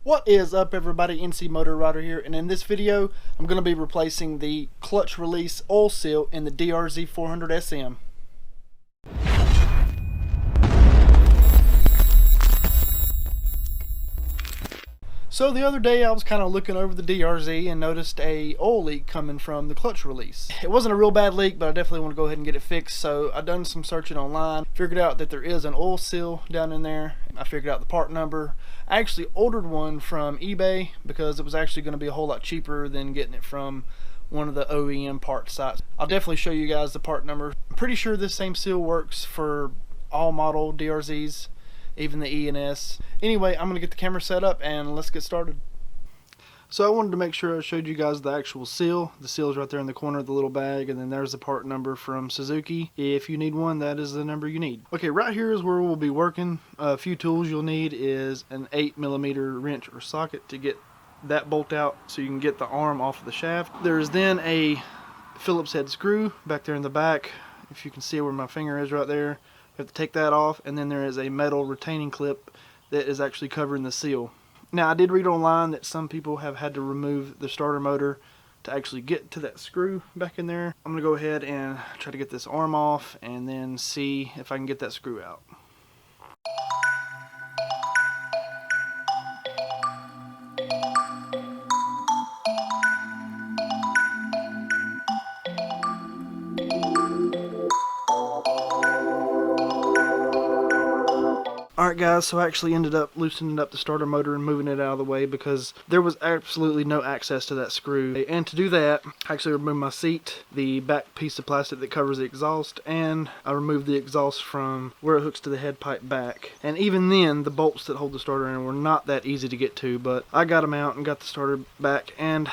What is up, everybody? NCmotoRIDER here, and in this video I'm going to be replacing the clutch release oil seal in the DRZ400sm. So the other day I was kind of looking over the DRZ and noticed a oil leak coming from the clutch release. It wasn't a real bad leak, but I definitely want to go ahead and get it fixed. So I done some searching online, figured out that there is an oil seal down in there. I figured out the part number. I actually ordered one from eBay because it was actually going to be a whole lot cheaper than getting it from one of the OEM part sites. I'll definitely show you guys the part number. I'm pretty sure this same seal works for all model DRZs, even the E and S. Anyway, I'm going to get the camera set up and let's get started. So I wanted to make sure I showed you guys the actual seal. The seal is right there in the corner of the little bag, and then there's the part number from Suzuki. If you need one, that is the number you need. Okay, right here is where we'll be working. A few tools you'll need is an 8mm wrench or socket to get that bolt out so you can get the arm off of the shaft. There's then a Phillips head screw back there in the back. If you can see where my finger is right there, you have to take that off, and then there is a metal retaining clip that is actually covering the seal. Now, I did read online that some people have had to remove the starter motor to actually get to that screw back in there. I'm going to go ahead and try to get this arm off and then see if I can get that screw out. Alright guys, so I actually ended up loosening up the starter motor and moving it out of the way because there was absolutely no access to that screw. And to do that, I actually removed my seat, the back piece of plastic that covers the exhaust, and I removed the exhaust from where it hooks to the head pipe back. And even then, the bolts that hold the starter in were not that easy to get to, but I got them out and got the starter back, and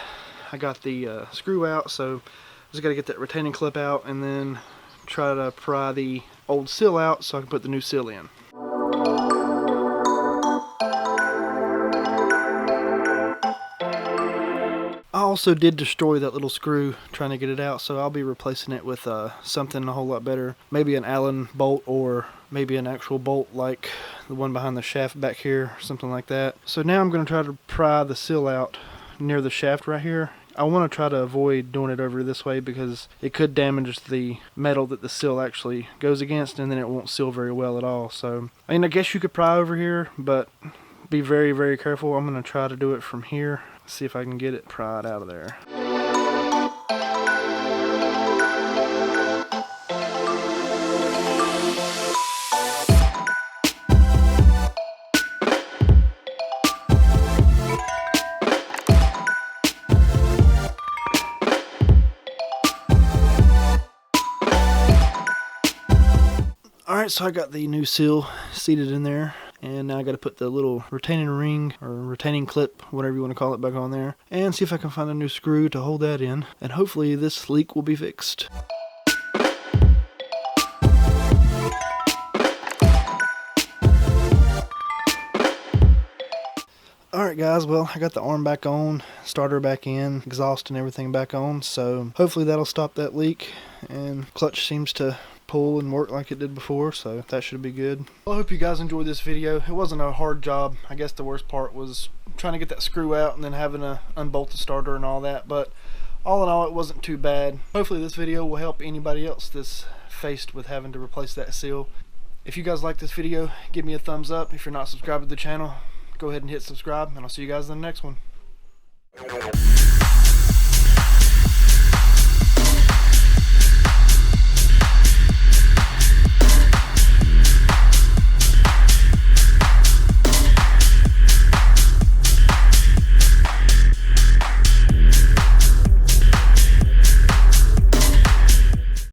I got the screw out, so I just got to get that retaining clip out and then try to pry the old seal out so I can put the new seal in. I also did destroy that little screw trying to get it out, so I'll be replacing it with something a whole lot better. Maybe an Allen bolt, or maybe an actual bolt like the one behind the shaft back here, something like that. So now I'm going to try to pry the seal out near the shaft right here. I want to try to avoid doing it over this way because it could damage the metal that the seal actually goes against, and then it won't seal very well at all. So, I mean, I guess you could pry over here, but be very, very careful. I'm going to try to do it from here. See if I can get it pried out of there. Alright, so I got the new seal seated in there. And now I got to put the little retaining ring or retaining clip, whatever you want to call it, back on there. And see if I can find a new screw to hold that in. And hopefully this leak will be fixed. Alright guys, well, I got the arm back on, starter back in, exhaust and everything back on. So hopefully that'll stop that leak. And clutch seems to pull and work like it did before, so that should be good. Well, I hope you guys enjoyed this video. It wasn't a hard job. I guess the worst part was trying to get that screw out and then having to unbolt the starter and all that, but all in all, it wasn't too bad. Hopefully this video will help anybody else that's faced with having to replace that seal. If you guys like this video, give me a thumbs up. If you're not subscribed to the channel, go ahead and hit subscribe, and I'll see you guys in the next one.